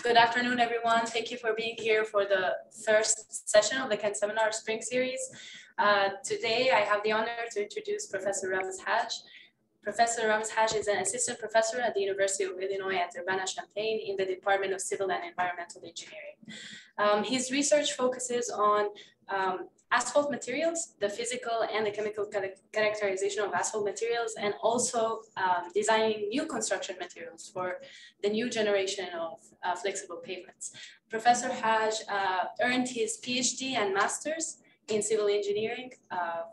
Good afternoon, everyone. Thank you for being here for the first session of the Kent Seminar Spring Series. Today, I have the honor to introduce Professor Ramez Hajj. Professor Ramez Hajj is an assistant professor at the University of Illinois at Urbana-Champaign in the Department of Civil and Environmental Engineering. His research focuses on asphalt materials, the physical and the chemical characterization of asphalt materials, and also designing new construction materials for the new generation of flexible pavements. Professor Hajj earned his PhD and master's in civil engineering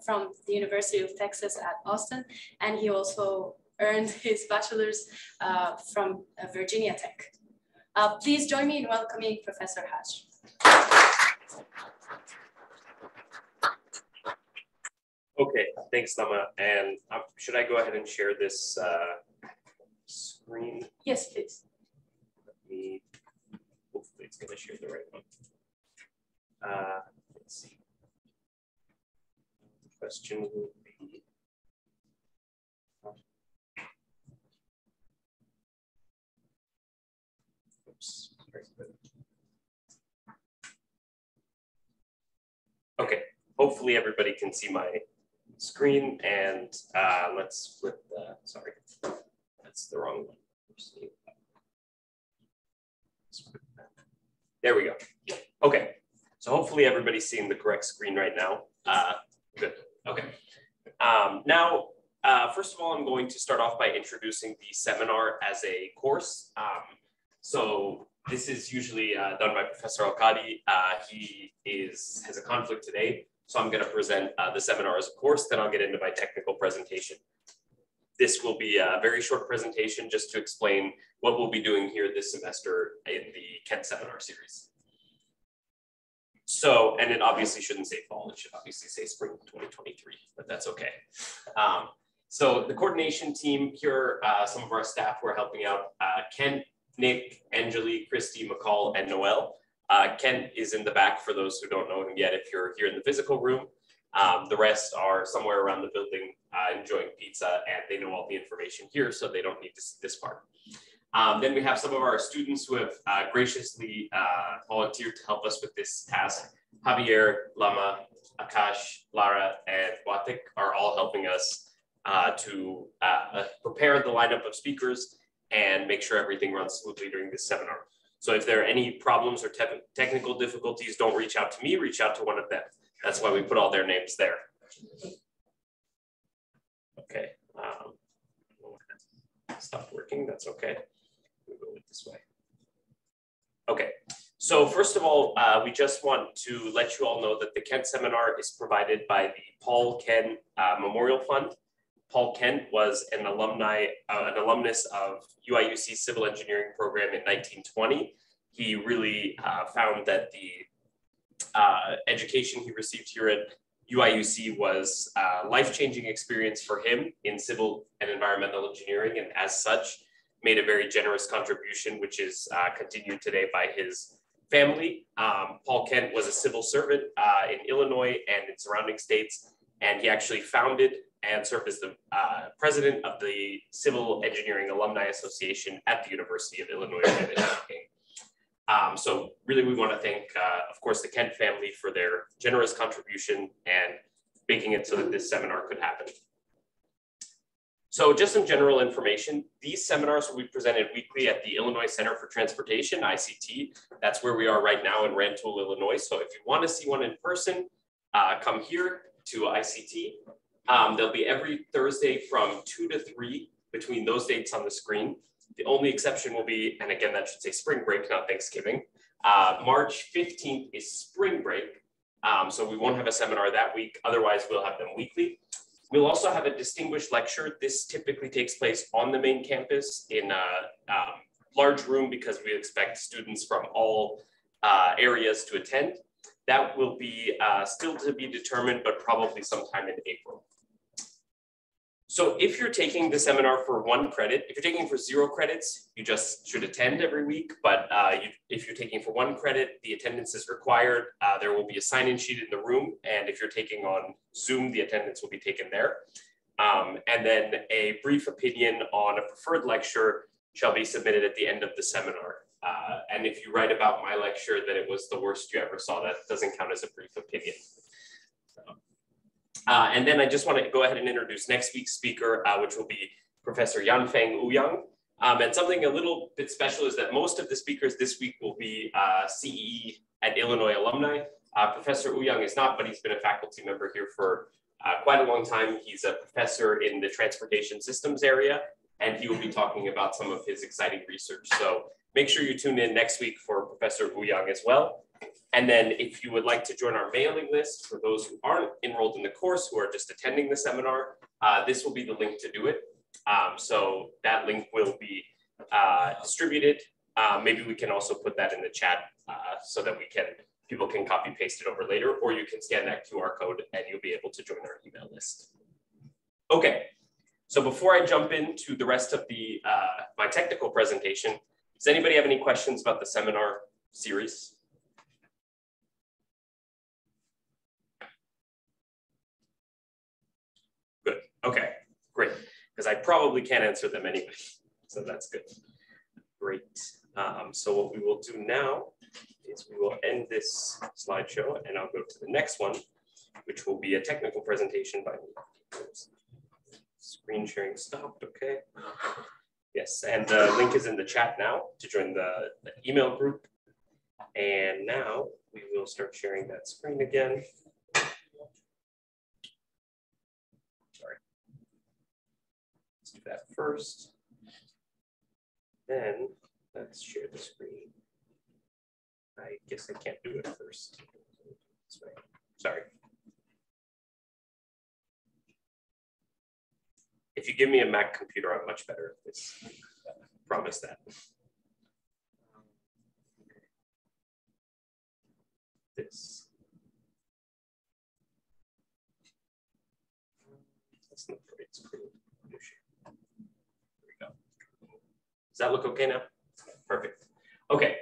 from the University of Texas at Austin, and he also earned his bachelor's from Virginia Tech. Please join me in welcoming Professor Hajj. Okay, thanks, Lama. And should I go ahead and share this screen? Yes, please. Hopefully it's going to share the right one. Let's see. The question will be, oops, sorry. Okay, hopefully everybody can see my screen, and let's flip the, sorry, that's the wrong one. There we go. Okay, so hopefully everybody's seeing the correct screen right now. Good, okay. Now, first of all, I'm going to start off by introducing the seminar as a course. So this is usually done by Professor Al-Qadi. He has a conflict today. So I'm going to present the seminar as a course, then I'll get into my technical presentation. This will be a very short presentation just to explain what we'll be doing here this semester in the Kent Seminar Series. So, and it obviously shouldn't say fall, it should obviously say spring 2023, but that's okay. So the coordination team here, some of our staff who are helping out, Kent, Nick, Angeli, Christy, McCall, and Noel. Kent is in the back for those who don't know him yet if you're here in the physical room. The rest are somewhere around the building enjoying pizza, and they know all the information here, so they don't need to see this part. Then we have some of our students who have graciously volunteered to help us with this task. Javier, Lama, Akash, Lara, and Watik are all helping us to prepare the lineup of speakers and make sure everything runs smoothly during this seminar. So if there are any problems or technical difficulties, don't reach out to me, reach out to one of them. That's why we put all their names there. Okay, stopped working, that's okay. We'll go this way. Okay, so first of all, we just want to let you all know that the Kent Seminar is provided by the Paul Kent Memorial Fund. Paul Kent was an alumnus of UIUC Civil Engineering program in 1920. He really found that the education he received here at UIUC was a life-changing experience for him in civil and environmental engineering, and as such, made a very generous contribution, which is continued today by his family. Paul Kent was a civil servant in Illinois and in surrounding states, and he actually founded and served as the president of the Civil Engineering Alumni Association at the University of Illinois Urbana-Champaign. So really we want to thank, of course, the Kent family for their generous contribution and making it so that this seminar could happen. So just some general information. These seminars will be presented weekly at the Illinois Center for Transportation, ICT. That's where we are right now in Rantoul, Illinois. So if you want to see one in person, come here to ICT. They'll be every Thursday from 2 to 3 between those dates on the screen. The only exception will be, and again, that should say spring break, not Thanksgiving. March 15th is spring break. So we won't have a seminar that week. Otherwise, we'll have them weekly. We'll also have a distinguished lecture. This typically takes place on the main campus in a large room because we expect students from all areas to attend. That will be still to be determined, but probably sometime in April. So if you're taking the seminar for 1 credit, if you're taking for 0 credits, you just should attend every week. But if you're taking for 1 credit, the attendance is required. There will be a sign-in sheet in the room. And if you're taking on Zoom, the attendance will be taken there. And then a brief opinion on a preferred lecture shall be submitted at the end of the seminar. And if you write about my lecture that it was the worst you ever saw, that doesn't count as a brief opinion. And then I just want to go ahead and introduce next week's speaker, which will be Professor Yanfeng Ouyang. And something a little bit special is that most of the speakers this week will be CEE at Illinois alumni. Professor Ouyang is not, but he's been a faculty member here for quite a long time. He's a professor in the transportation systems area, and he will be talking about some of his exciting research. So make sure you tune in next week for Professor Ouyang as well. And then if you would like to join our mailing list for those who aren't enrolled in the course, who are just attending the seminar, this will be the link to do it. So that link will be distributed. Maybe we can also put that in the chat so that people can copy paste it over later, or you can scan that QR code and you'll be able to join our email list. Okay, so before I jump into the rest of the my technical presentation, does anybody have any questions about the seminar series? Good, okay, great, because I probably can't answer them anyway, so that's good. Great, so what we will do now is we will end this slideshow and I'll go to the next one, which will be a technical presentation by me. Screen sharing stopped, okay. Yes, and the link is in the chat now to join the email group. And now we will start sharing that screen again. Sorry. Let's do that first. Then let's share the screen. I guess I can't do it first. Sorry. If you give me a Mac computer, I'm much better at this. Promise that. This. That's not the right screen. There we go. Does that look okay now? Perfect. Okay.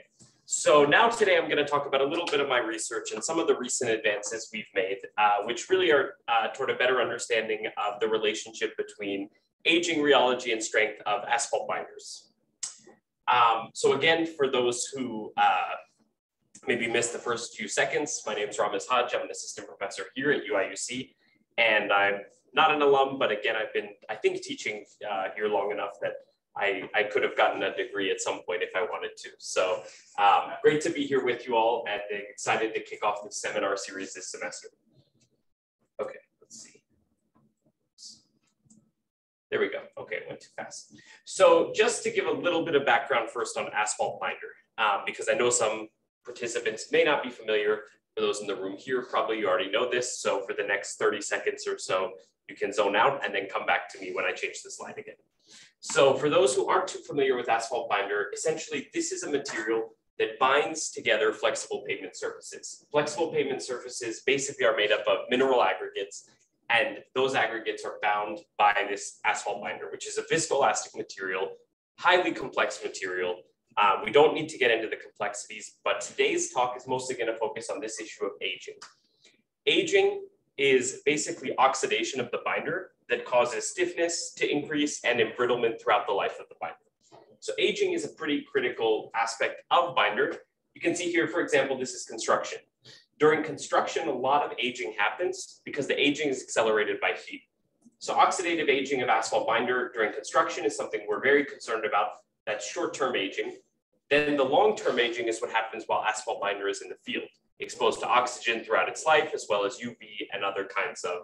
So now today I'm going to talk about a little bit of my research and some of the recent advances we've made, which really are toward a better understanding of the relationship between aging rheology and strength of asphalt binders. So again, for those who maybe missed the first few seconds, my name is Ramez Hajj. I'm an assistant professor here at UIUC, and I'm not an alum, but again, I've been, I think, teaching here long enough that I could have gotten a degree at some point if I wanted to. So great to be here with you all and excited to kick off the seminar series this semester. Okay, let's see. There we go. Okay, it went too fast. So just to give a little bit of background first on asphalt binder, because I know some participants may not be familiar. For those in the room here, probably you already know this. So for the next 30 seconds or so, you can zone out and then come back to me when I change the slide again. So for those who aren't too familiar with asphalt binder, essentially this is a material that binds together flexible pavement surfaces. Flexible pavement surfaces basically are made up of mineral aggregates, and those aggregates are bound by this asphalt binder, which is a viscoelastic material, highly complex material. We don't need to get into the complexities, but today's talk is mostly going to focus on this issue of aging. Aging is basically oxidation of the binder that causes stiffness to increase and embrittlement throughout the life of the binder. So aging is a pretty critical aspect of binder. You can see here, for example, this is construction. During construction, a lot of aging happens because the aging is accelerated by heat. So oxidative aging of asphalt binder during construction is something we're very concerned about. That's short-term aging. Then the long-term aging is what happens while asphalt binder is in the field, exposed to oxygen throughout its life, as well as UV and other kinds of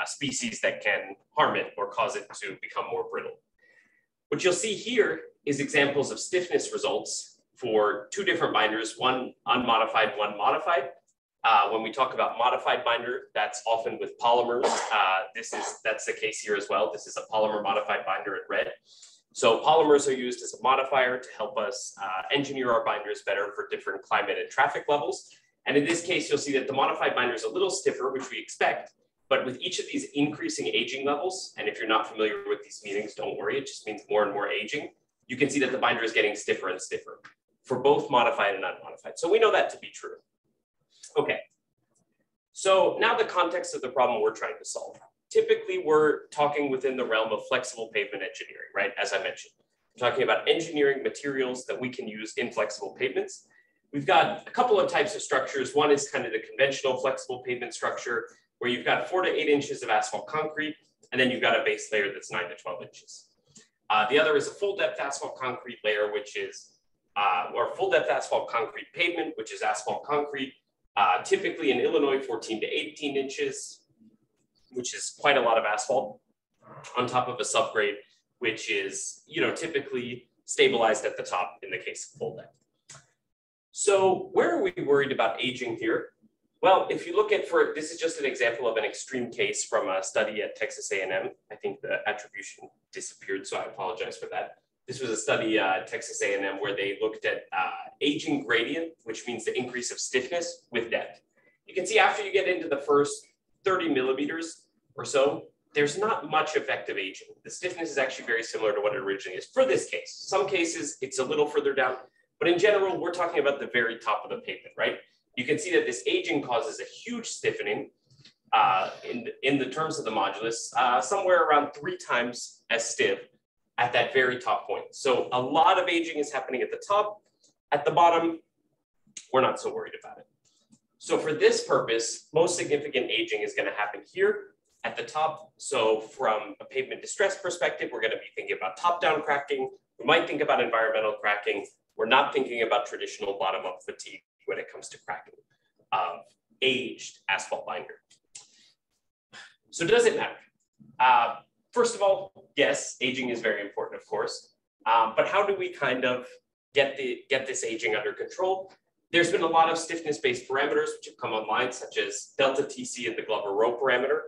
species that can harm it or cause it to become more brittle. What you'll see here is examples of stiffness results for two different binders, one unmodified, one modified. When we talk about modified binder, that's often with polymers. That's the case here as well. This is a polymer-modified binder in red. So polymers are used as a modifier to help us engineer our binders better for different climate and traffic levels. And in this case, you'll see that the modified binder is a little stiffer, which we expect, but with each of these increasing aging levels, and if you're not familiar with these meanings, don't worry, it just means more and more aging, you can see that the binder is getting stiffer and stiffer for both modified and unmodified. So we know that to be true. Okay, so now the context of the problem we're trying to solve. Typically, we're talking within the realm of flexible pavement engineering, right, as I mentioned. We're talking about engineering materials that we can use in flexible pavements. We've got a couple of types of structures. One is kind of the conventional flexible pavement structure, where you've got 4 to 8 inches of asphalt concrete, and then you've got a base layer that's 9 to 12 inches. The other is a full depth asphalt concrete layer, which is, or full depth asphalt concrete pavement, which is asphalt concrete, typically in Illinois, 14 to 18 inches, which is quite a lot of asphalt, on top of a subgrade, which is, typically stabilized at the top in the case of full depth. So where are we worried about aging here? Well, if you look at, this is just an example of an extreme case from a study at Texas A&M. I think the attribution disappeared, so I apologize for that. This was a study at Texas A&M where they looked at aging gradient, which means the increase of stiffness with depth. You can see after you get into the first 30 millimeters or so, there's not much effective aging. The stiffness is actually very similar to what it originally is for this case. Some cases, it's a little further down, but in general, we're talking about the very top of the pavement, right? You can see that this aging causes a huge stiffening in the terms of the modulus, somewhere around 3 times as stiff at that very top point. So a lot of aging is happening at the top. At the bottom, we're not so worried about it. So for this purpose, most significant aging is going to happen here at the top. So from a pavement distress perspective, we're going to be thinking about top-down cracking. We might think about environmental cracking. We're not thinking about traditional bottom-up fatigue when it comes to cracking of aged asphalt binder. So does it matter? First of all, yes, aging is very important, of course, but how do we kind of get this aging under control? There's been a lot of stiffness-based parameters which have come online, such as delta TC and the Glover-Rowe parameter.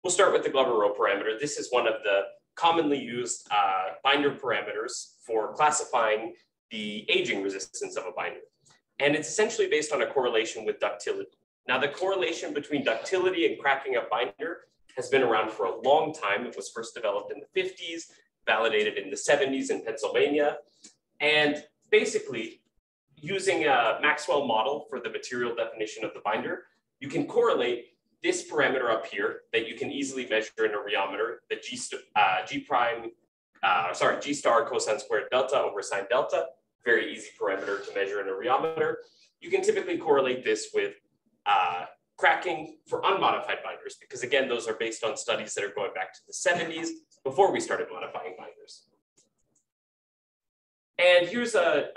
We'll start with the Glover-Rowe parameter. This is one of the commonly used binder parameters for classifying the aging resistance of a binder. And it's essentially based on a correlation with ductility. Now, the correlation between ductility and cracking a binder has been around for a long time. It was first developed in the 50s, validated in the 70s in Pennsylvania. And basically, using a Maxwell model for the material definition of the binder, you can correlate this parameter up here that you can easily measure in a rheometer, the G star cosine squared delta over sine delta. Very easy parameter to measure in a rheometer. You can typically correlate this with cracking for unmodified binders, because again, those are based on studies that are going back to the 70s before we started modifying binders. And here's a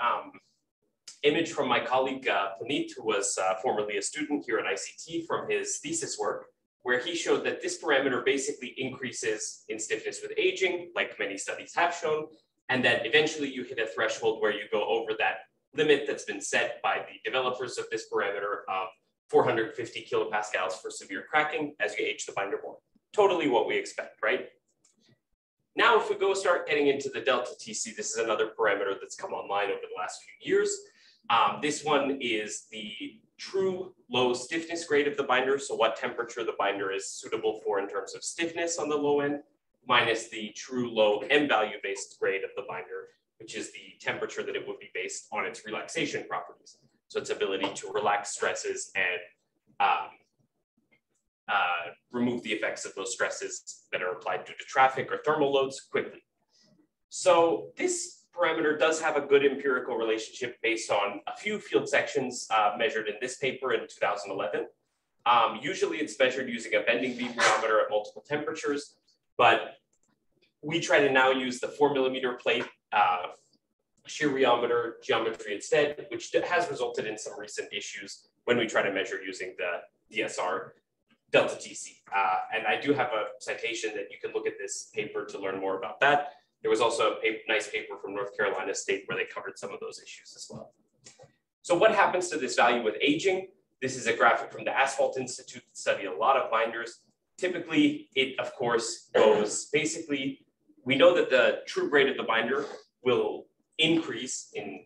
image from my colleague Puneet, who was formerly a student here at ICT, from his thesis work, where he showed that this parameter basically increases in stiffness with aging, like many studies have shown, and that eventually you hit a threshold where you go over that limit that's been set by the developers of this parameter of 450 kilopascals for severe cracking as you age the binder more. Totally what we expect, right? Now, if we start getting into the delta TC, this is another parameter that's come online over the last few years. This one is the true low stiffness grade of the binder. So what temperature the binder is suitable for in terms of stiffness on the low end, minus the true low M value based grade of the binder, which is the temperature that it would be based on its relaxation properties. So its ability to relax stresses and remove the effects of those stresses that are applied due to traffic or thermal loads quickly. So this parameter does have a good empirical relationship based on a few field sections measured in this paper in 2011. Usually it's measured using a bending beam rheometer at multiple temperatures, but we try to now use the 4mm plate shear rheometer geometry instead, which has resulted in some recent issues when we try to measure using the DSR delta TC. And I do have a citation that you can look at this paper to learn more about that. There was also a nice paper from North Carolina State where they covered some of those issues as well. So what happens to this value with aging? This is a graphic from the Asphalt Institute that studied a lot of binders. Typically, it, of course, goes basically, we know that the true grade of the binder will increase in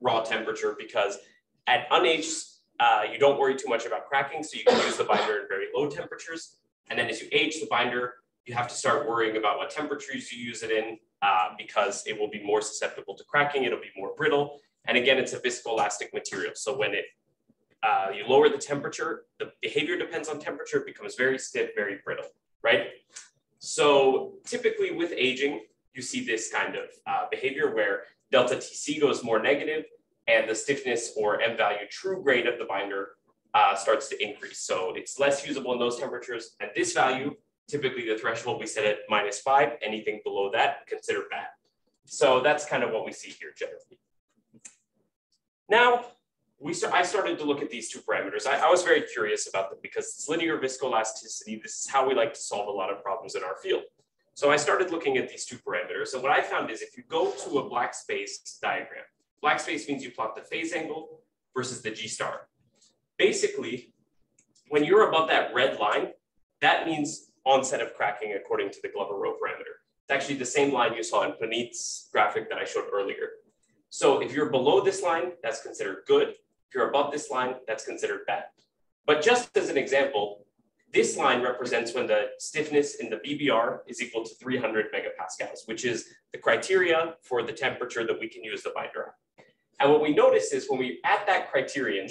raw temperature, because at unaged, you don't worry too much about cracking, so you can use the binder in very low temperatures. And then as you age the binder, you have to start worrying about what temperatures you use it in, because it will be more susceptible to cracking, it'll be more brittle. And again, it's a viscoelastic material. So when you lower the temperature, the behavior depends on temperature, it becomes very stiff, very brittle, right? So typically with aging, you see this kind of behavior where delta TC goes more negative and the stiffness or M value true grade of the binder starts to increase. So it's less usable in those temperatures. At this value, typically the threshold we set at -5, anything below that, considered bad. So that's kind of what we see here generally. Now, I started to look at these two parameters. I was very curious about them because it's linear viscoelasticity. This is how we like to solve a lot of problems in our field. So I started looking at these two parameters. And what I found is if you go to a black space diagram, black space means you plot the phase angle versus the G star. Basically, when you're above that red line, that means onset of cracking according to the Glover-Rowe parameter. It's actually the same line you saw in Puneet's graphic that I showed earlier. So if you're below this line, that's considered good. If you're above this line, that's considered bad. But just as an example, this line represents when the stiffness in the BBR is equal to 300 megapascals, which is the criteria for the temperature that we can use the binder at. And what we notice is when we add that criterion,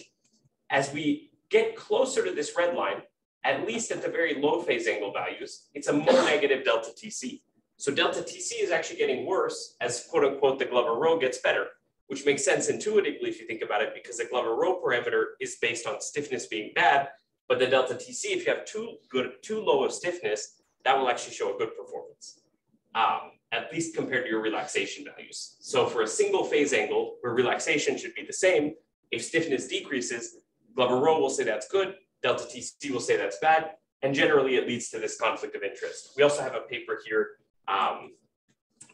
as we get closer to this red line, at least at the very low phase angle values, it's a more negative delta TC. So delta TC is actually getting worse as quote unquote the Glover-Rowe gets better, which makes sense intuitively if you think about it, because the Glover-Rowe parameter is based on stiffness being bad, but the delta TC, if you have too low of stiffness, that will actually show a good performance, at least compared to your relaxation values. So for a single phase angle where relaxation should be the same, if stiffness decreases, Glover-Rowe will say that's good, delta TC will say that's bad, and generally it leads to this conflict of interest. We also have a paper here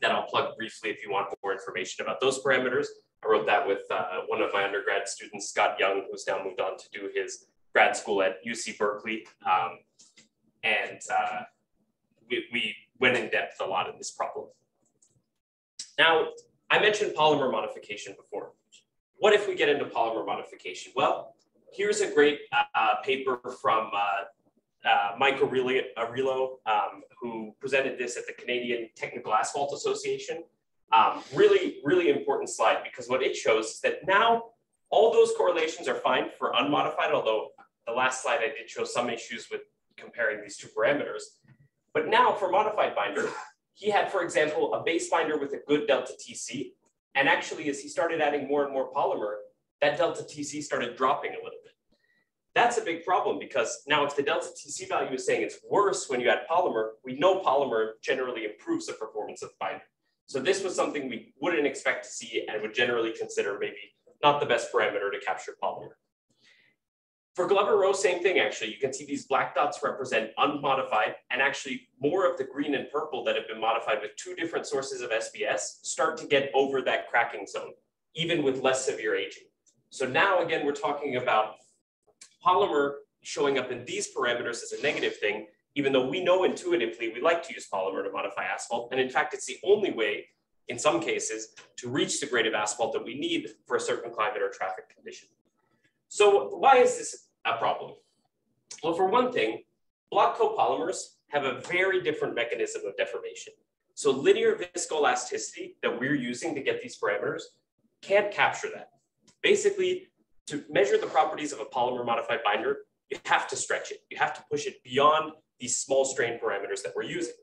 that I'll plug briefly if you want more information about those parameters. I wrote that with one of my undergrad students, Scott Young, who's now moved on to do his grad school at UC Berkeley. We went in depth a lot in this problem. Now, I mentioned polymer modification before. What if we get into polymer modification? Well, here's a great paper from Mike Arillo, who presented this at the Canadian Technical Asphalt Association. Really important slide, because what it shows is that now all those correlations are fine for unmodified, although the last slide I did show some issues with comparing these two parameters. But now for modified binder, he had, for example, a base binder with a good delta TC. And actually, as he started adding more and more polymer, that delta TC started dropping a little bit. That's a big problem, because now if the delta TC value is saying it's worse when you add polymer, we know polymer generally improves the performance of the binder. So this was something we wouldn't expect to see and would generally consider maybe not the best parameter to capture polymer. For Glover-Rowe, same thing actually. You can see these black dots represent unmodified, and actually more of the green and purple that have been modified with two different sources of SBS start to get over that cracking zone, even with less severe aging. So now again, we're talking about polymer showing up in these parameters as a negative thing, even though we know intuitively we like to use polymer to modify asphalt. And in fact, it's the only way, in some cases, to reach the grade of asphalt that we need for a certain climate or traffic condition. So why is this a problem? Well, for one thing, block copolymers have a very different mechanism of deformation. So linear viscoelasticity that we're using to get these parameters can't capture that. Basically, to measure the properties of a polymer modified binder, you have to stretch it. You have to push it beyond these small strain parameters that we're using.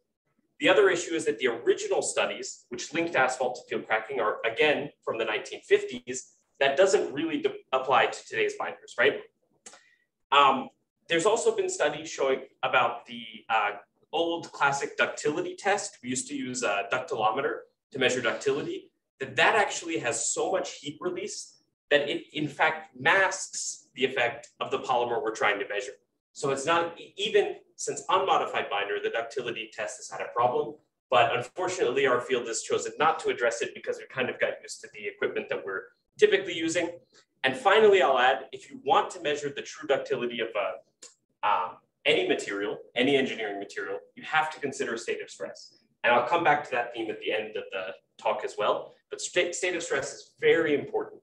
The other issue is that the original studies, which linked asphalt to field cracking, are again from the 1950s. That doesn't really apply to today's binders, right? There's also been studies showing about the old classic ductility test. We used to use a ductilometer to measure ductility, that actually has so much heat release that it in fact masks the effect of the polymer we're trying to measure. So it's not, even since unmodified binder, the ductility test has had a problem, but unfortunately our field has chosen not to address it because we kind of got used to the equipment that we're typically using. And finally, I'll add, if you want to measure the true ductility of any material, any engineering material, you have to consider state of stress. And I'll come back to that theme at the end of the talk as well, but state of stress is very important.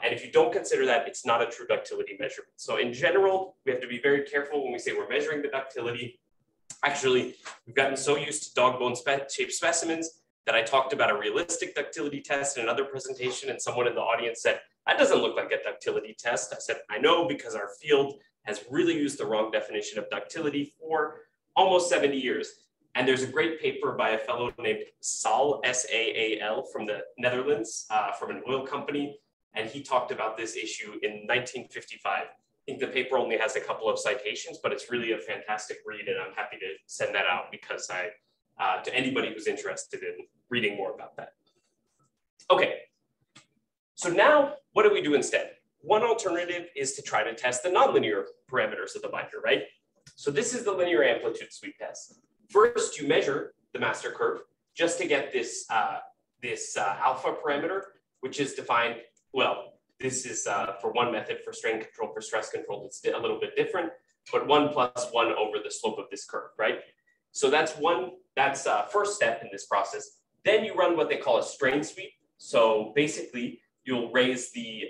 And if you don't consider that, it's not a true ductility measurement. So in general, we have to be very careful when we say we're measuring the ductility. Actually, we've gotten so used to dog bone shaped specimens that I talked about a realistic ductility test in another presentation, and someone in the audience said, that doesn't look like a ductility test. I said, I know, because our field has really used the wrong definition of ductility for almost 70 years. And there's a great paper by a fellow named Saal, S-A-A-L, from the Netherlands, from an oil company. And he talked about this issue in 1955. I think the paper only has a couple of citations, but it's really a fantastic read. And I'm happy to send that out because to anybody who's interested in reading more about that. Okay, so now what do we do instead? One alternative is to try to test the nonlinear parameters of the binder, right? So this is the linear amplitude sweep test. First, you measure the master curve just to get this, alpha parameter, which is defined, well, this is for one method for strain control, for stress control, it's a little bit different, but 1 plus 1 over the slope of this curve, right? So that's first step in this process. Then you run what they call a strain sweep. So basically, you'll raise the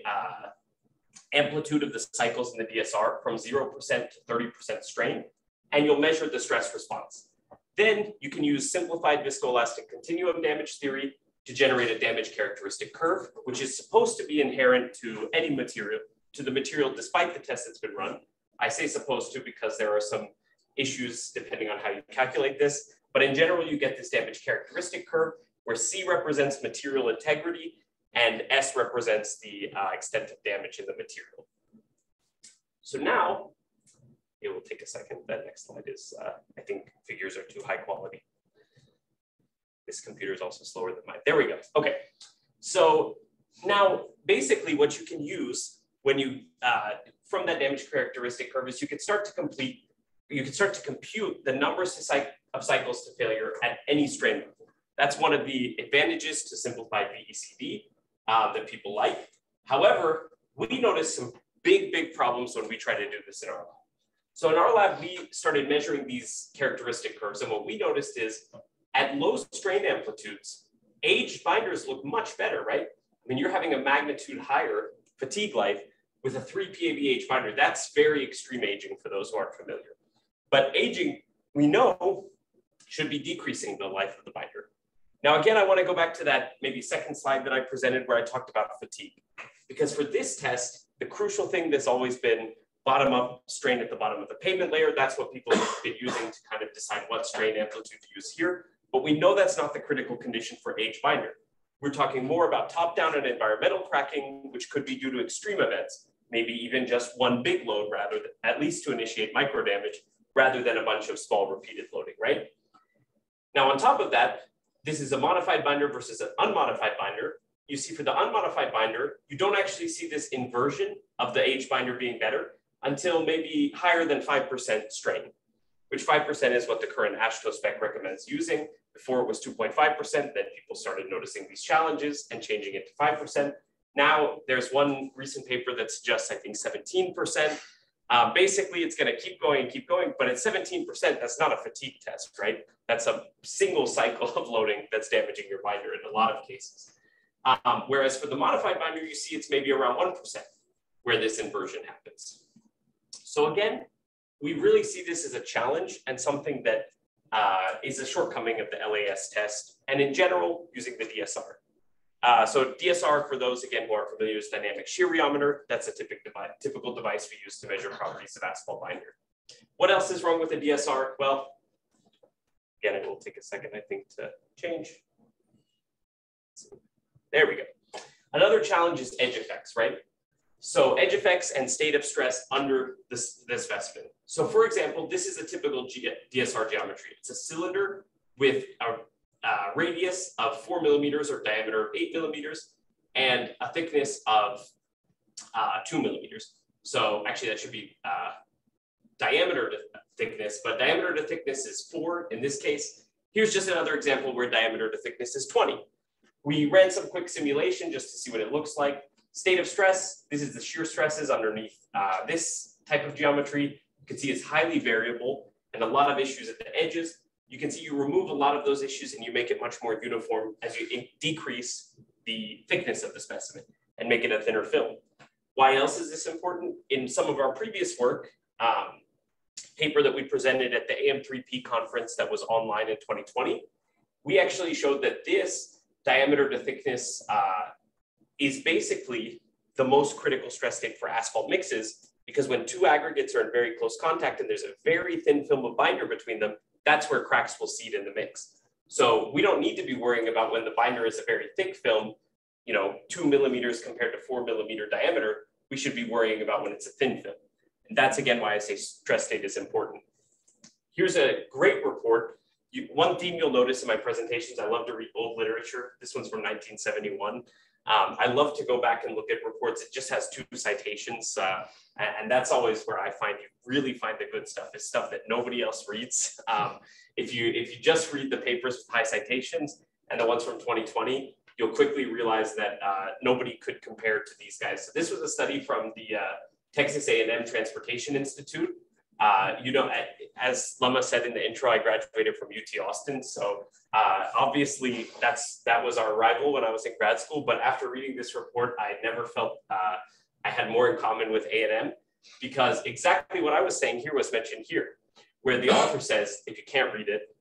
amplitude of the cycles in the DSR from 0% to 30% strain, and you'll measure the stress response. Then you can use simplified viscoelastic continuum damage theory to generate a damage characteristic curve, which is supposed to be inherent to any material, to the material despite the test that's been run. I say supposed to because there are some issues depending on how you calculate this, but in general, you get this damage characteristic curve where C represents material integrity and S represents the extent of damage in the material. So now, it will take a second. That next slide is, I think figures are too high quality. This computer is also slower than mine. There we go. Okay. So now, basically what you can use when you, from that damage characteristic curve is you can start to compute the numbers of cycles to failure at any strain level. That's one of the advantages to simplified VECD that people like. However, we noticed some big problems when we try to do this in our lab. So in our lab, we started measuring these characteristic curves. And what we noticed is at low strain amplitudes, aged binders look much better, right? I mean, you're having a magnitude higher fatigue life with a 3 PABH binder. That's very extreme aging for those who aren't familiar. But aging, we know, should be decreasing the life of the binder. Now, again, I want to go back to that maybe second slide that I presented where I talked about fatigue. Because for this test, the crucial thing that's always been bottom-up strain at the bottom of the pavement layer. That's what people have been using to kind of decide what strain amplitude to use here. But we know that's not the critical condition for aged binder. We're talking more about top-down and environmental cracking, which could be due to extreme events, maybe even just one big load rather than, at least to initiate micro damage, rather than a bunch of small repeated loading, right? Now, on top of that, this is a modified binder versus an unmodified binder. You see for the unmodified binder, you don't actually see this inversion of the aged binder being better until maybe higher than 5% strain, which 5% is what the current AASHTO spec recommends using. Before it was 2.5%, then people started noticing these challenges and changing it to 5%. Now there's one recent paper that suggests, I think, 17%. Basically, it's going to keep going, but at 17%, that's not a fatigue test, right? That's a single cycle of loading that's damaging your binder in a lot of cases. Whereas for the modified binder, you see it's maybe around 1% where this inversion happens. So again, we really see this as a challenge and something that is a shortcoming of the LAS test, and in general, using the DSR. So DSR, for those, again, who aren't familiar, is dynamic shear rheometer. That's a typical device we use to measure properties of asphalt binder. What else is wrong with the DSR? Well, again, it will take a second, I think, to change. There we go. Another challenge is edge effects, right? So edge effects and state of stress under the specimen. So for example, this is a typical DSR geometry. It's a cylinder with a radius of 4 millimeters or diameter of 8 millimeters and a thickness of 2 millimeters. So actually that should be diameter to thickness, but diameter to thickness is 4 in this case. Here's just another example where diameter to thickness is 20. We ran some quick simulation just to see what it looks like. State of stress, this is the shear stresses underneath this type of geometry. You can see it's highly variable and a lot of issues at the edges. You can see you remove a lot of those issues and you make it much more uniform as you decrease the thickness of the specimen and make it a thinner film. Why else is this important? In some of our previous work, paper that we presented at the AM3P conference that was online in 2020, we actually showed that this diameter to thickness is basically the most critical stress state for asphalt mixes, because when two aggregates are in very close contact and there's a very thin film of binder between them, that's where cracks will seed in the mix. So we don't need to be worrying about when the binder is a very thick film, 2 millimeters compared to 4 millimeter diameter. We should be worrying about when it's a thin film. And that's again why I say stress state is important. Here's a great report. One theme you'll notice in my presentations, I love to read old literature. This one's from 1971. I love to go back and look at reports. It just has 2 citations. And that's always where I find you really find the good stuff, is stuff that nobody else reads. If you just read the papers with high citations and the ones from 2020, you'll quickly realize that nobody could compare to these guys. So this was a study from the Texas A&M Transportation Institute. As Lama said in the intro, I graduated from UT Austin. So obviously that was our rival when I was in grad school. But after reading this report, I never felt I had more in common with A&M, because exactly what I was saying here was mentioned here, where the author says, if you can't read it,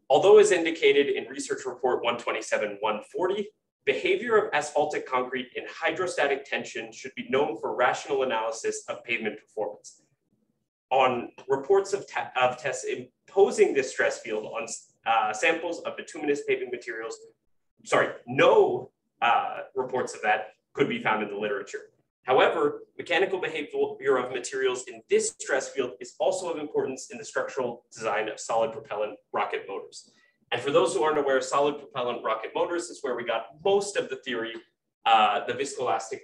although as indicated in research report 127-140, behavior of asphaltic concrete in hydrostatic tension should be known for rational analysis of pavement performance. On reports of tests imposing this stress field on samples of bituminous paving materials, no reports of that could be found in the literature. However, mechanical behavior of materials in this stress field is also of importance in the structural design of solid propellant rocket motors. And for those who aren't aware, solid propellant rocket motors is where we got most of the theory, the viscoelastic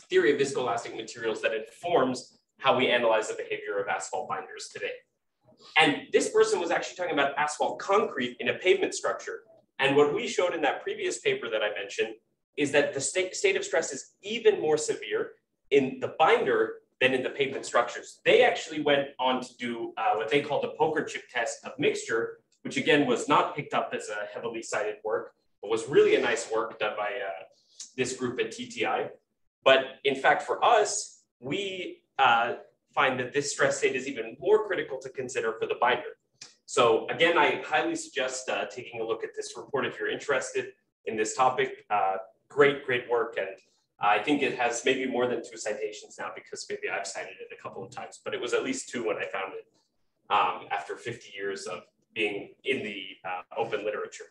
theory of viscoelastic materials that informs how we analyze the behavior of asphalt binders today. And this person was actually talking about asphalt concrete in a pavement structure. And what we showed in that previous paper that I mentioned is that the state of stress is even more severe in the binder than in the pavement structures. They actually went on to do what they called the poker chip test of mixture, which again was not picked up as a heavily cited work, but was really a nice work done by this group at TTI. But in fact, for us, we find that this stress state is even more critical to consider for the binder. So again, I highly suggest taking a look at this report if you're interested in this topic. Great work. And I think it has maybe more than 2 citations now, because maybe I've cited it a couple of times, but it was at least 2 when I found it after 50 years of being in the open literature.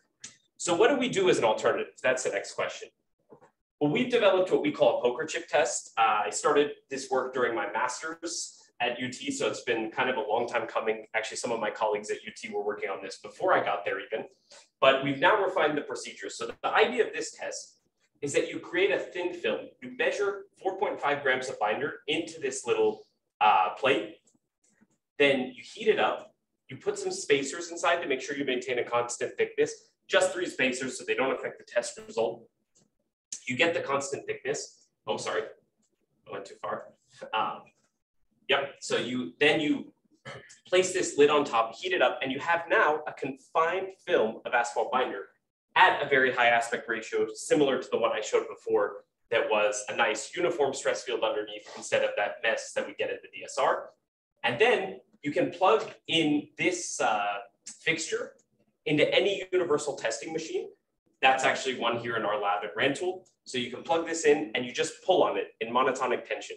So what do we do as an alternative? That's the next question. Well, we've developed what we call a poker chip test. I started this work during my master's at UT, so it's been kind of a long time coming. Actually, some of my colleagues at UT were working on this before I got there even, but we've now refined the procedure. So the idea of this test is that you create a thin film. You measure 4.5 grams of binder into this little plate. Then you heat it up. You put some spacers inside to make sure you maintain a constant thickness, just 3 spacers so they don't affect the test result. You get the constant thickness. Oh, sorry, I went too far. Yep, so you place this lid on top, heat it up, and you have now a confined film of asphalt binder at a very high aspect ratio, similar to the one I showed before, that was a nice uniform stress field underneath instead of that mess that we get in the DSR. And then you can plug in this fixture into any universal testing machine. That's actually one here in our lab at Rantoul. So you can plug this in and you just pull on it in monotonic tension.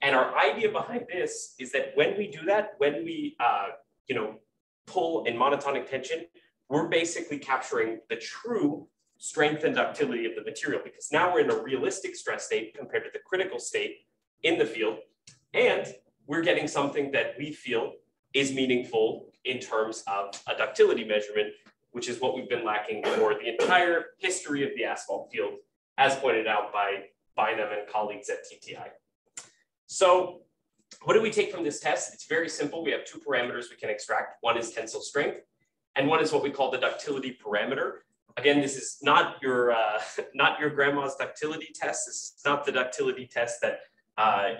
And our idea behind this is that when we do that, when we pull in monotonic tension, we're basically capturing the true strength and ductility of the material, because now we're in a realistic stress state compared to the critical state in the field. And we're getting something that we feel is meaningful in terms of a ductility measurement, which is what we've been lacking for the entire history of the asphalt field, as pointed out by Bynum and colleagues at TTI. So what do we take from this test? It's very simple. We have 2 parameters we can extract. One is tensile strength, and one is what we call the ductility parameter. Again, this is not your grandma's ductility test. This is not the ductility test that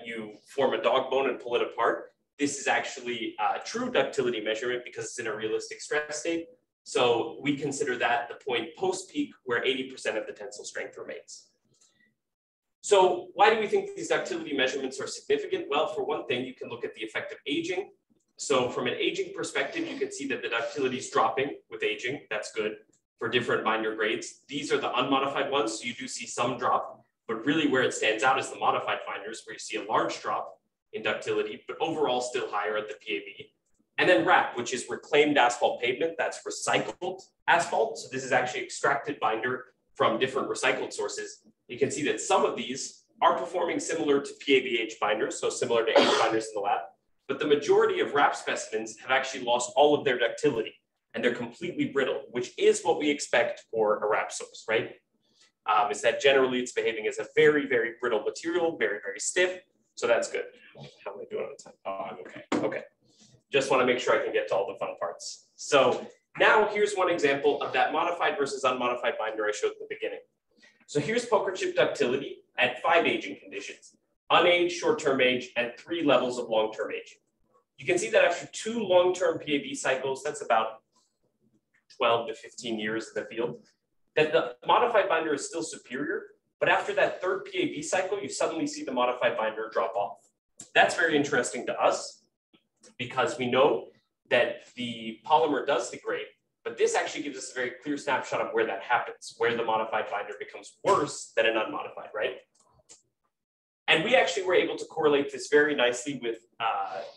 you form a dog bone and pull it apart. This is actually a true ductility measurement because it's in a realistic stress state. So we consider that the point post-peak where 80% of the tensile strength remains. So why do we think these ductility measurements are significant? Well, for one thing, you can look at the effect of aging. So from an aging perspective, you can see that the ductility is dropping with aging. That's good for different binder grades. These are the unmodified ones, so you do see some drop, but really where it stands out is the modified binders, where you see a large drop in ductility, but overall still higher at the PAB. And then RAP, which is reclaimed asphalt pavement, that's recycled asphalt. So this is actually extracted binder from different recycled sources. You can see that some of these are performing similar to PABH binders, so similar to H binders in the lab, but the majority of RAP specimens have actually lost all of their ductility and they're completely brittle, which is what we expect for a RAP source, right? Is that generally it's behaving as a very, very brittle material, very, very stiff. So that's good. How am I doing on time? Oh, I'm okay. Okay. Just want to make sure I can get to all the fun parts. So now here's one example of that modified versus unmodified binder I showed in the beginning. So here's poker chip ductility at 5 aging conditions: unaged, short-term age, and 3 levels of long-term aging. You can see that after 2 long-term PAB cycles, that's about 12 to 15 years in the field, that the modified binder is still superior, but after that 3rd PAB cycle, you suddenly see the modified binder drop off. That's very interesting to us because we know that the polymer does degrade, but this actually gives us a very clear snapshot of where that happens, where the modified binder becomes worse than an unmodified, right? And we actually were able to correlate this very nicely with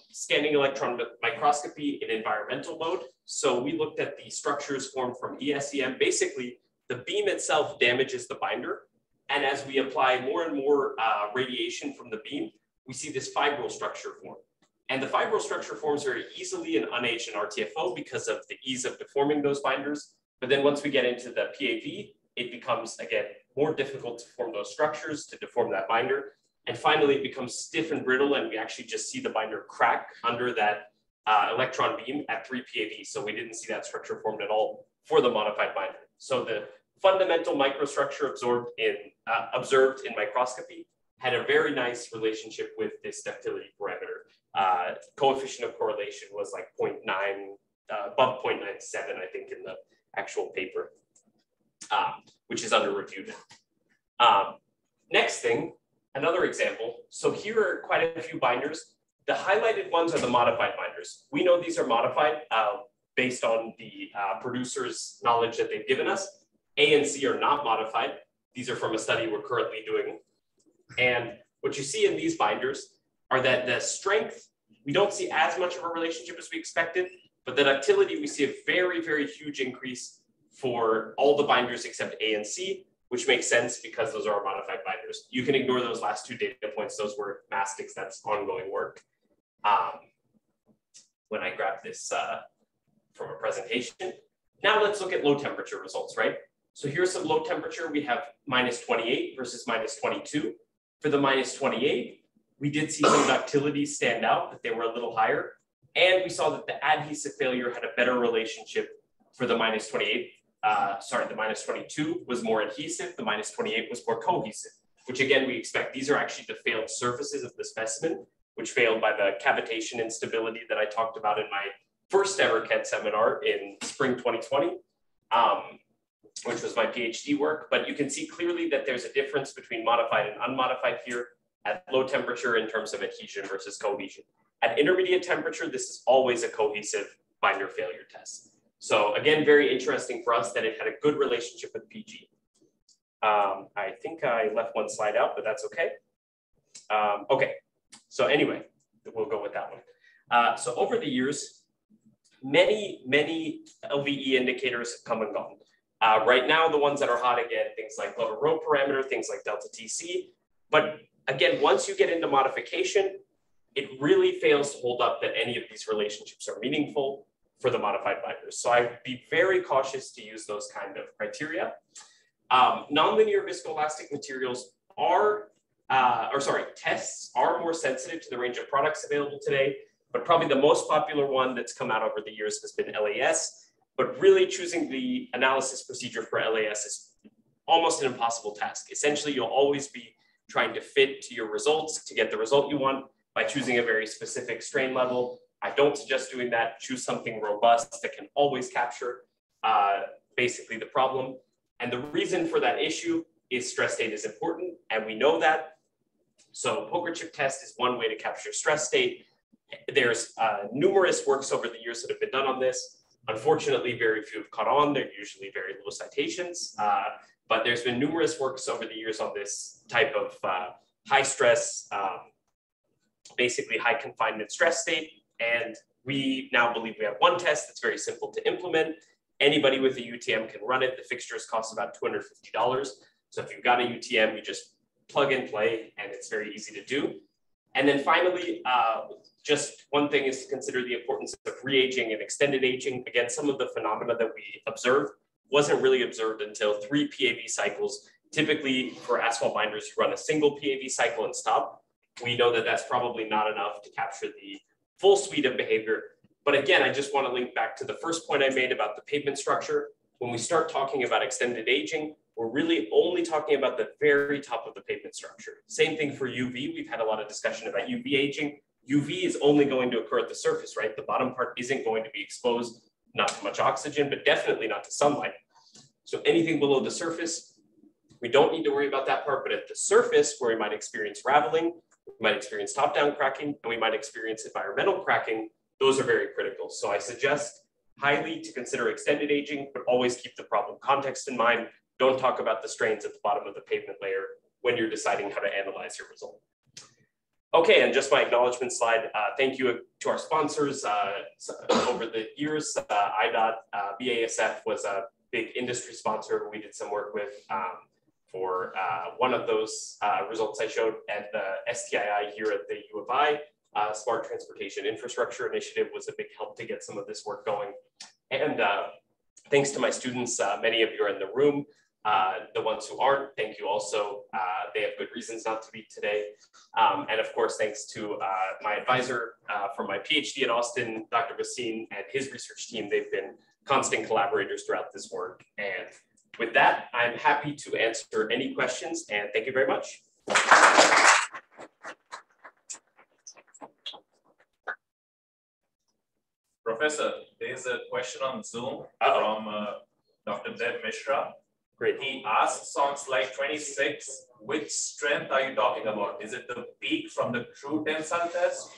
scanning electron microscopy in environmental mode. So we looked at the structures formed from ESEM. Basically, the beam itself damages the binder. And as we apply more and more radiation from the beam, we see this fibril structure form. And the fibril structure forms very easily in unaged and RTFO because of the ease of deforming those binders. But then once we get into the PAV, it becomes, again, more difficult to form those structures, to deform that binder. And finally, it becomes stiff and brittle, and we actually just see the binder crack under that electron beam at 3 PAV. So we didn't see that structure formed at all for the modified binder. So the fundamental microstructure observed in microscopy had a very nice relationship with this ductility parameter. Coefficient of correlation was like 0.9, above 0.97, I think, in the actual paper, which is under review now. Next thing, another example. So here are quite a few binders. The highlighted ones are the modified binders. We know these are modified based on the producer's knowledge that they've given us. A and C are not modified. These are from a study we're currently doing. And what you see in these binders are that the strength, we don't see as much of a relationship as we expected, but the ductility, we see a very, very huge increase for all the binders except A and C, which makes sense because those are our modified binders. You can ignore those last 2 data points. Those were mastics. That's ongoing work. When I grab this from a presentation. Now let's look at low temperature results, right? So here's some low temperature. We have -28 versus -22. For the -28, we did see some ductility stand out, that they were a little higher. And we saw that the adhesive failure had a better relationship for the -28. The -22 was more adhesive, the -28 was more cohesive, which again, we expect. These are actually the failed surfaces of the specimen, which failed by the cavitation instability that I talked about in my first ever Kent seminar in spring 2020, which was my PhD work. But you can see clearly that there's a difference between modified and unmodified here at low temperature in terms of adhesion versus cohesion. At intermediate temperature, this is always a cohesive binder failure test. So again, very interesting for us that it had a good relationship with PG. I think I left one slide out, but that's okay. Okay, so anyway, we'll go with that one. So over the years, many LVE indicators have come and gone. Right now, the ones that are hot again, things like Glover-Rowe parameter, things like delta TC. But again, once you get into modification, it really fails to hold up that any of these relationships are meaningful for the modified binders. So I'd be very cautious to use those kind of criteria. Nonlinear viscoelastic materials tests are more sensitive to the range of products available today, but probably the most popular one that's come out over the years has been LAS. But really choosing the analysis procedure for LAS is almost an impossible task. Essentially, you'll always be trying to fit to your results to get the result you want by choosing a very specific strain level. I don't suggest doing that. Choose something robust that can always capture basically the problem. And the reason for that issue is stress state is important, and we know that. So poker chip test is one way to capture stress state. There's numerous works over the years that have been done on this. Unfortunately, very few have caught on. They're usually very low citations, but there's been numerous works over the years on this type of high stress, basically high confinement stress state. And We now believe we have one test that's very simple to implement. Anybody with a UTM can run it. The fixtures cost about $250. So if you've got a UTM, you just plug and play, and it's very easy to do. And then finally, just one thing is to consider the importance of re-aging and extended aging. Again, some of the phenomena that we observed wasn't really observed until 3 PAV cycles. Typically, for asphalt binders, you run a single PAV cycle and stop. We know that that's probably not enough to capture the full suite of behavior. But again, I just want to link back to the first point I made about the pavement structure. When we start talking about extended aging, we're really only talking about the very top of the pavement structure. Same thing for UV. We've had a lot of discussion about UV aging. UV is only going to occur at the surface, right? The bottom part isn't going to be exposed, not to much oxygen, but definitely not to sunlight. So anything below the surface, we don't need to worry about that part, but at the surface where we might experience raveling, we might experience top-down cracking, and we might experience environmental cracking, those are very critical. So I suggest highly to consider extended aging, but always keep the problem context in mind. Don't talk about the strains at the bottom of the pavement layer when you're deciding how to analyze your result. Okay, and just my acknowledgement slide. Thank you to our sponsors over the years. IDOT, BASF was a big industry sponsor we did some work with for one of those results I showed at the STII here at the U of I. Smart Transportation Infrastructure Initiative was a big help to get some of this work going. And thanks to my students, many of you are in the room. The ones who aren't, thank you also. They have good reasons not to be today. And of course, thanks to my advisor for my PhD at Austin, Dr. Bassine, and his research team. They've been constant collaborators throughout this work. And with that, I'm happy to answer any questions, and thank you very much. Professor, there's a question on Zoom from Dr. Deb Mishra. Great. He asks on slide 26, which strength are you talking about? Is it the peak from the true tensile test?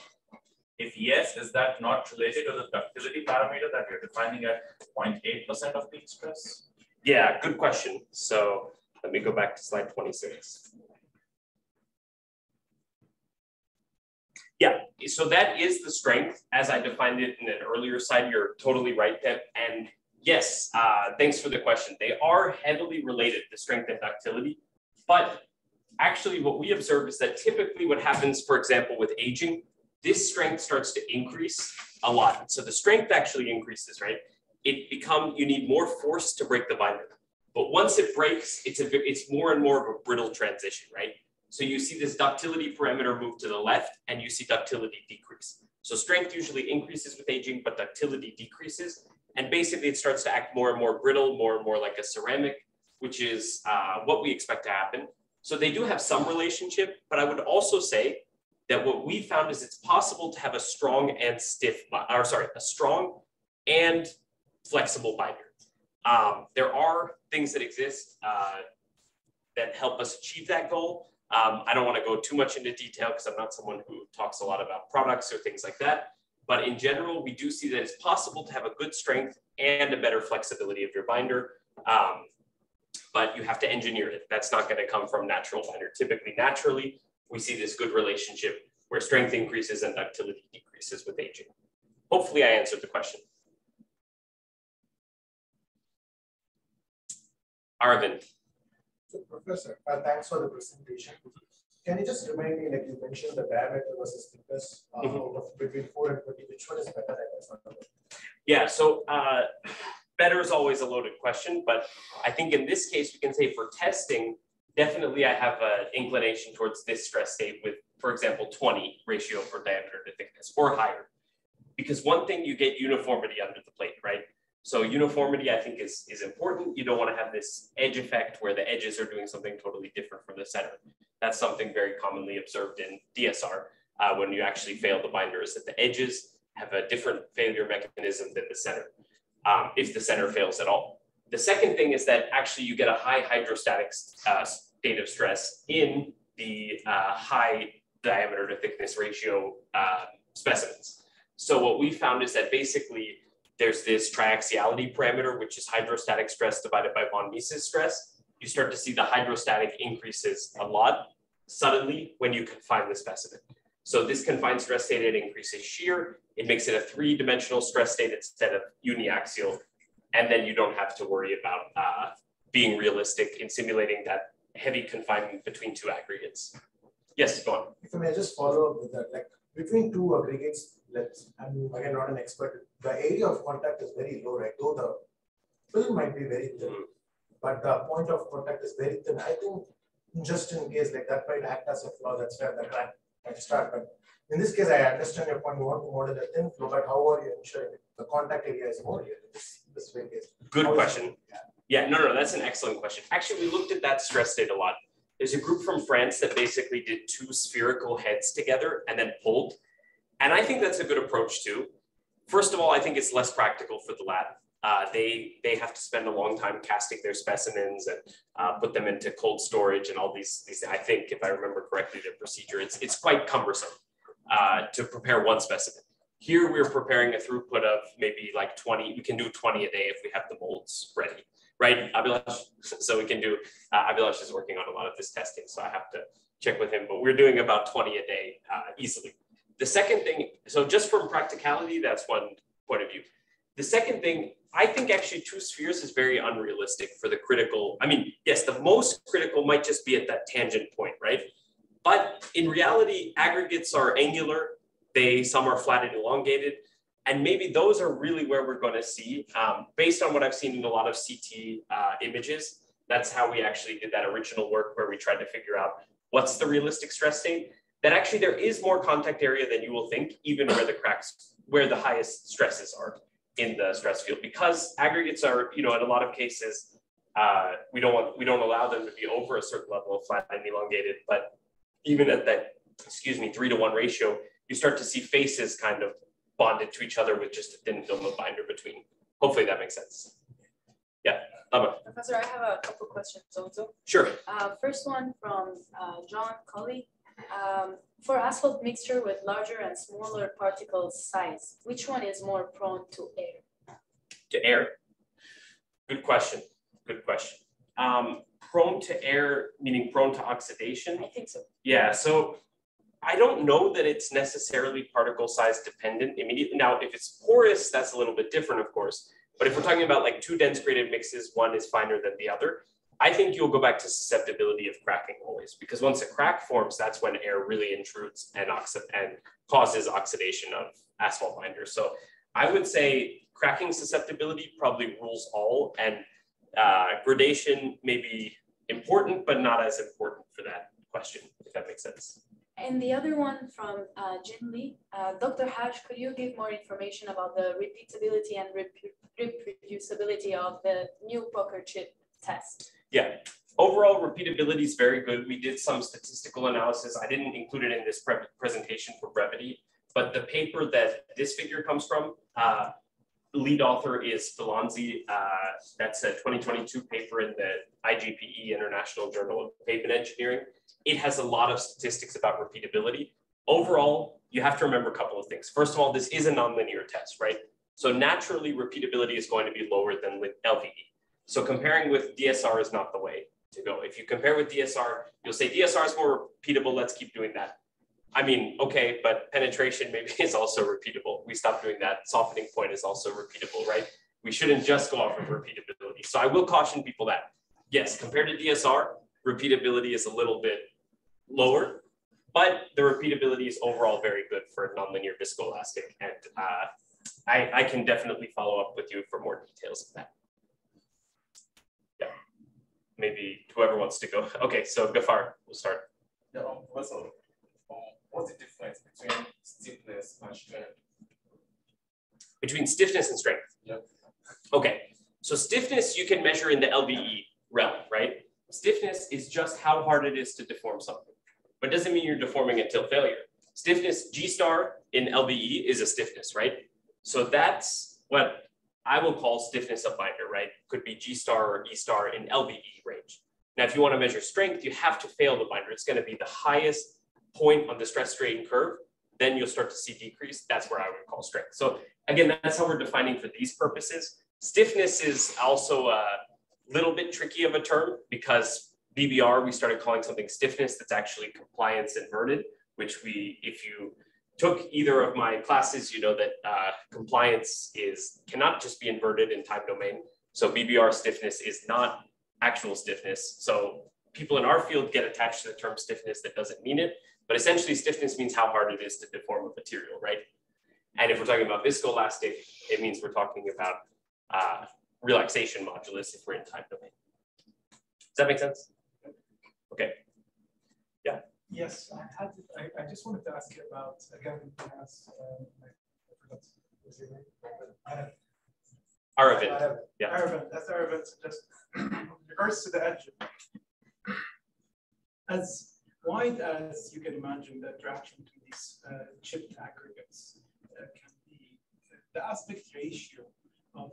If yes, is that not related to the ductility parameter that we're defining at 0.8% of peak stress? Yeah, good question. So let me go back to slide 26. Yeah, so that is the strength as I defined it in an earlier slide. You're totally right, Deb. And yes, thanks for the question. They are heavily related to strength and ductility, but actually what we observe is that typically what happens, for example, with aging, this strength starts to increase a lot. So the strength actually increases, right? You need more force to break the binder. But once it breaks, it's more and more of a brittle transition, right? So you see this ductility parameter move to the left and you see ductility decrease. So strength usually increases with aging, but ductility decreases. And basically it starts to act more and more brittle, more and more like a ceramic, which is what we expect to happen. So they do have some relationship, but I would also say that what we found is it's possible to have a strong and a strong and flexible binder. There are things that exist that help us achieve that goal. I don't want to go too much into detail because I'm not someone who talks a lot about products or things like that. But in general, we do see that it's possible to have a good strength and a better flexibility of your binder. But you have to engineer it. That's not going to come from natural binder. Typically, naturally, we see this good relationship where strength increases and ductility decreases with aging. Hopefully, I answered the question. Arvind. So, Professor, thanks for the presentation. Can you just remind me, like you mentioned, the diameter versus thickness out of between 4 and 20, which one is better? Yeah, so better is always a loaded question, but I think in this case, we can say for testing, definitely I have an inclination towards this stress state with, for example, 20 ratio for diameter to thickness or higher. Because one thing, you get uniformity under the plate, right? So uniformity, I think, is important. You don't want to have this edge effect where the edges are doing something totally different from the center. That's something very commonly observed in DSR when you actually fail the binder, is that the edges have a different failure mechanism than the center, if the center fails at all. The second thing is that actually you get a high hydrostatic state of stress in the high diameter to thickness ratio specimens. So what we found is that basically there's this triaxiality parameter, which is hydrostatic stress divided by von Mises stress. You start to see the hydrostatic increases a lot suddenly when you confine the specimen. So this confined stress state, it increases shear. It makes it a 3-dimensional stress state instead of uniaxial. And then you don't have to worry about being realistic in simulating that heavy confinement between two aggregates. Yes, go on. If I may just follow up with that, like between two aggregates, I'm again not an expert, the area of contact is very low, right? Though the film might be very thin, but the point of contact is very thin. I think just in case like that might act as a flaw, that's where the crack might start. But in this case, I understand your point. You want to model a thin flow, but how are you ensuring the contact area is more here in this way case? Good question. Yeah, no, that's an excellent question. Actually, we looked at that stress state a lot. There's a group from France that basically did 2 spherical heads together and then pulled. And I think that's a good approach too. First of all, I think it's less practical for the lab. They have to spend a long time casting their specimens and put them into cold storage and all these. I think, if I remember correctly, their procedure, it's quite cumbersome to prepare one specimen. Here we're preparing a throughput of maybe like 20. We can do 20 a day if we have the molds ready. Right, Abhilash? So we can do, Abhilash is working on a lot of this testing, so I have to check with him, but we're doing about 20 a day easily. The second thing, so just from practicality, that's one point of view. The second thing, I think actually 2 spheres is very unrealistic for the critical. I mean, yes, the most critical might just be at that tangent point, right? But in reality, aggregates are angular. Some are flat and elongated. And maybe those are really where we're going to see, based on what I've seen in a lot of CT images. That's how we actually did that original work where we tried to figure out what's the realistic stress state. That actually there is more contact area than you will think, even where the highest stresses are in the stress field, because aggregates are, in a lot of cases, we don't allow them to be over a certain level of flat and elongated. But even at that, 3-to-1 ratio, you start to see faces kind of bonded to each other with just a thin film of binder between. Hopefully that makes sense. Yeah, Professor, I have a couple questions also. Sure. First one from John Colley. For asphalt mixture with larger and smaller particle size, which one is more prone to air? To air? Good question. Good question. Prone to air, meaning prone to oxidation? I think so. Yeah, so I don't know that it's necessarily particle size dependent immediately. Now, if it's porous, that's a little bit different, of course. But if we're talking about like 2 dense graded mixes, one is finer than the other, I think you'll go back to susceptibility of cracking always, because once a crack forms, that's when air really intrudes and causes oxidation of asphalt binders. So I would say cracking susceptibility probably rules all, and gradation may be important, but not as important for that question, if that makes sense. And the other one from Jin Lee. Dr. Hajj, could you give more information about the repeatability and reproducibility of the new poker chip test? Yeah, overall repeatability is very good. We did some statistical analysis. I didn't include it in this presentation for brevity, but the paper that this figure comes from, the lead author is Felanzi. That's a 2022 paper in the IGPE International Journal of Pavement Engineering. It has a lot of statistics about repeatability. Overall, you have to remember a couple of things. First of all, this is a nonlinear test, right? So naturally, repeatability is going to be lower than with LVE. So comparing with DSR is not the way to go. If you compare with DSR, you'll say DSR is more repeatable. Let's keep doing that. I mean, okay, but penetration maybe is also repeatable. We stopped doing that. Softening point is also repeatable, right? We shouldn't just go off of repeatability. So I will caution people that, yes, compared to DSR, repeatability is a little bit lower, but the repeatability is overall very good for nonlinear viscoelastic. And I can definitely follow up with you for more details of that. Yeah, maybe whoever wants to go. Okay, so Gafar, we'll start. Yeah, what's the difference between stiffness and strength? Between stiffness and strength? Yep. Okay, so stiffness you can measure in the LBE realm, right? Stiffness is just how hard it is to deform something, but doesn't mean you're deforming it till failure. Stiffness, G star in LBE is a stiffness, right? So that's what I will call stiffness of binder, right? Could be G star or E star in LBE range. Now, if you want to measure strength, you have to fail the binder. It's going to be the highest point on the stress strain curve. Then you'll start to see decrease. That's where I would call strength. So again, that's how we're defining for these purposes. Stiffness is also a little bit tricky of a term because BBR, we started calling something stiffness that's actually compliance inverted. which if you took either of my classes, you know that compliance cannot just be inverted in time domain. So BBR stiffness is not actual stiffness. So people in our field get attached to the term stiffness that doesn't mean it, but essentially stiffness means how hard it is to deform a material, right? And if we're talking about viscoelastic, it means we're talking about relaxation modulus if we're in time domain. Does that make sense? Okay. Yeah. Yes, I just wanted to ask you about, again, as Aravind. Yeah. Aravind, that's Aravind. Just reverse to the edge. As wide as you can imagine the interaction between these chipped aggregates can be, the aspect ratio of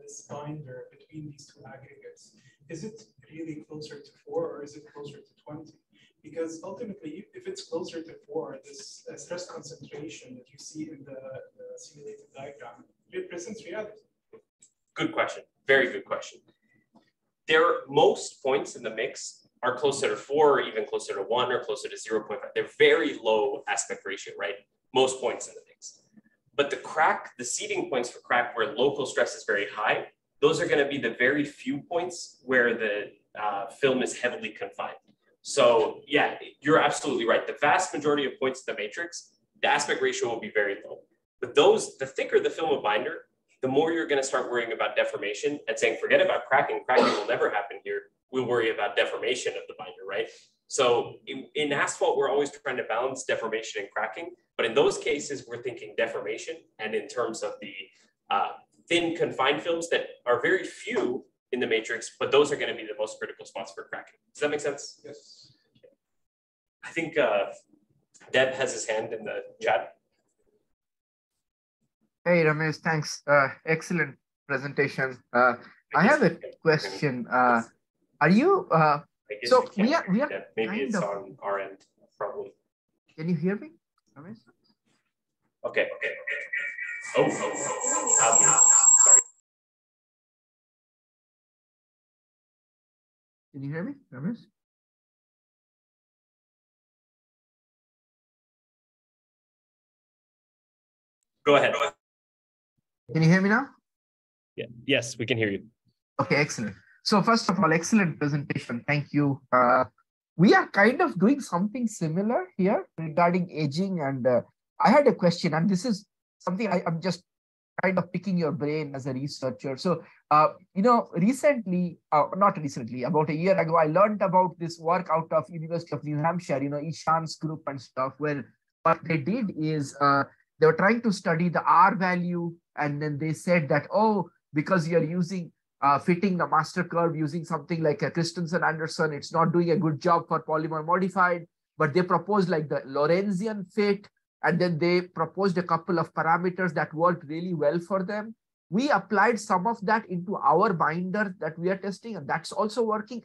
this binder between these two aggregates, is it really closer to 4 or is it closer to 20? Because ultimately, if it's closer to 4, this stress concentration that you see in the simulated diagram represents reality. Good question. Very good question. Most points in the mix are closer to 4 or even closer to 1 or closer to 0.5. They're very low aspect ratio, right? Most points in the mix. But the seeding points for crack where local stress is very high, those are going to be the very few points where the film is heavily confined. So yeah, you're absolutely right. The vast majority of points in the matrix, the aspect ratio will be very low. But the thicker the film of binder, the more you're going to start worrying about deformation and saying, forget about cracking. Cracking will never happen here. We'll worry about deformation of the binder, right? So in asphalt, we're always trying to balance deformation and cracking. But in those cases, we're thinking deformation. And in terms of the thin confined films that are very few in the matrix, but those are going to be the most critical spots for cracking. Does that make sense? Yes. I think Deb has his hand in the chat. Hey, Ramez, thanks. Excellent presentation. I have a question. Are you, so we are maybe it's on our end problem. Can you hear me, Ramez? Okay. Oh, sorry. Can you hear me, Ramez? Go ahead. Can you hear me now? Yeah. Yes, we can hear you. Okay, excellent. So first of all, excellent presentation. Thank you. We are kind of doing something similar here regarding aging. And I had a question, and this is something I'm just kind of picking your brain as a researcher. So, recently, not recently, about a year ago, I learned about this work out of University of New Hampshire, Ishan's group and stuff, where what they did is they were trying to study the R value. And then they said that, oh, because you're using fitting the master curve using something like a Christensen-Anderson, it's not doing a good job for polymer-modified. But they proposed like the Lorentzian fit. And then they proposed a couple of parameters that worked really well for them. We applied some of that into our binder that we are testing, and that's also working.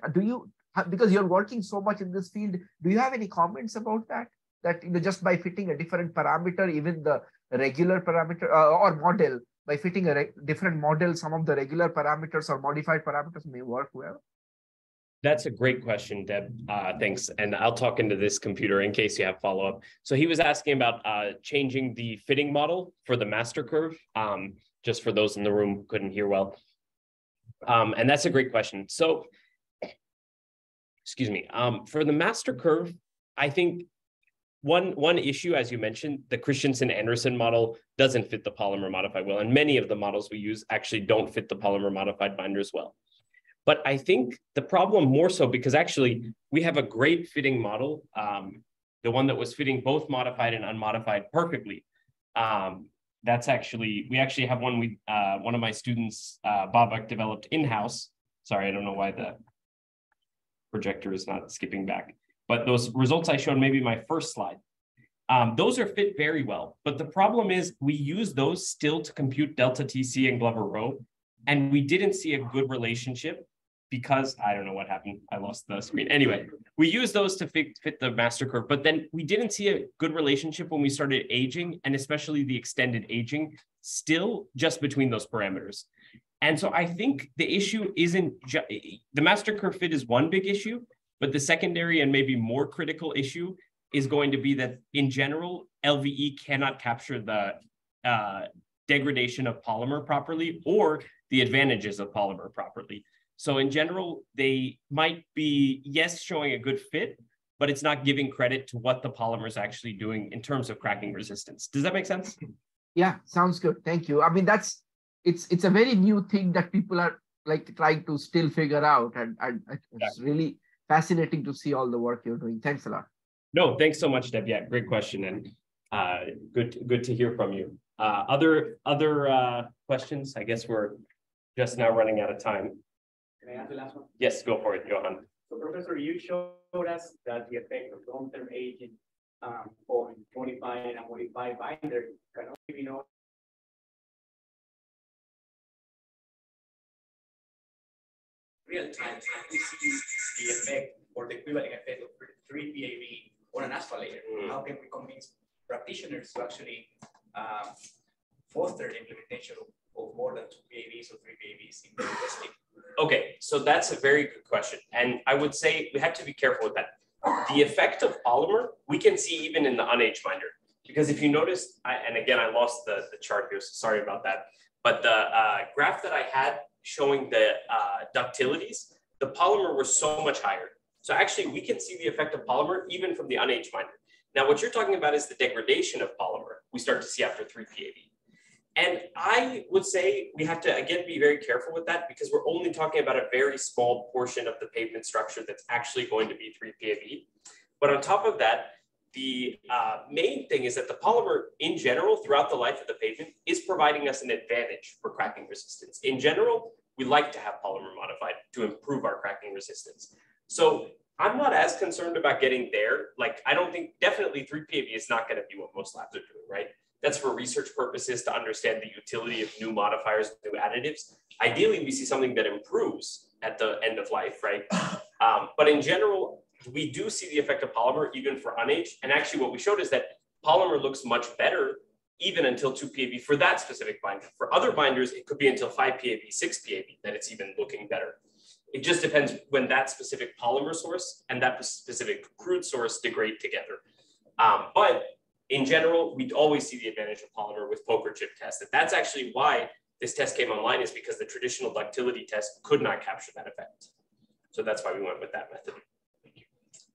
Because you're working so much in this field, do you have any comments about that? That just by fitting a different parameter, even the regular parameter or model, by fitting a different model, some of the regular parameters or modified parameters may work well? That's a great question, Deb. Thanks. And I'll talk into this computer in case you have follow-up. So he was asking about changing the fitting model for the master curve, just for those in the room who couldn't hear well. And that's a great question. So, excuse me, for the master curve, I think one issue, as you mentioned, the Christensen-Anderson model doesn't fit the polymer-modified well. And many of the models we use actually don't fit the polymer-modified binders well. But I think the problem more so because actually we have a great fitting model, the one that was fitting both modified and unmodified perfectly. That's actually, we actually have one one of my students, Babak, developed in-house. Sorry, I don't know why the projector is not skipping back. But those results I showed, maybe my first slide, those are fit very well. But the problem is we use those still to compute delta TC and Glover-Rowe, and we didn't see a good relationship because I don't know what happened. I lost the screen. Anyway, we use those to fit the master curve, but then we didn't see a good relationship when we started aging, and especially the extended aging, still just between those parameters. And so I think the issue isn't the master curve fit is one big issue, but the secondary and maybe more critical issue is going to be that in general, LVE cannot capture the degradation of polymer properly or the advantages of polymer properly. So in general, they might be, yes, showing a good fit, but it's not giving credit to what the polymer is actually doing in terms of cracking resistance. Does that make sense? Yeah, sounds good. Thank you. I mean, it's a very new thing that people are like trying to still figure out. And it's really fascinating to see all the work you're doing. Thanks a lot. No, thanks so much, Deb. Yeah, great question. And good to hear from you. Other questions? I guess we're just now running out of time. Can I ask the last one? Yes, go for it, Johan. So, Professor, you showed us that the effect of long-term aging on modified and unmodified binder can only be known real time. We see the effect or the equivalent effect of 3 PAV on an asphalt layer. How can we convince practitioners to actually foster the implementation of more than 2 PAVs or 3 PAVs in their testing? Okay, so that's a very good question. And I would say we have to be careful with that. The effect of polymer, we can see even in the unaged binder. Because if you notice, and again, I lost the chart here, so sorry about that. But the graph that I had showing the ductilities, the polymer was so much higher. So actually, we can see the effect of polymer even from the unaged binder. Now, what you're talking about is the degradation of polymer we start to see after 3 PAV. And I would say we have to, again, be very careful with that because we're only talking about a very small portion of the pavement structure that's actually going to be 3 PAV. But on top of that, the main thing is that the polymer in general throughout the life of the pavement is providing us an advantage for cracking resistance. In general, we like to have polymer modified to improve our cracking resistance. So I'm not as concerned about getting there. Like, I don't think definitely 3 PAV is not going to be what most labs are doing, right? That's for research purposes to understand the utility of new modifiers, new additives. Ideally, we see something that improves at the end of life, right? But in general, we do see the effect of polymer even for unaged. And actually what we showed is that polymer looks much better even until 2 PAV for that specific binder. For other binders, it could be until 5 PAV, 6 PAV that it's even looking better. It just depends when that specific polymer source and that specific crude source degrade together. But in general, we'd always see the advantage of polymer with poker chip tests. And that's actually why this test came online, is because the traditional ductility test could not capture that effect. So that's why we went with that method.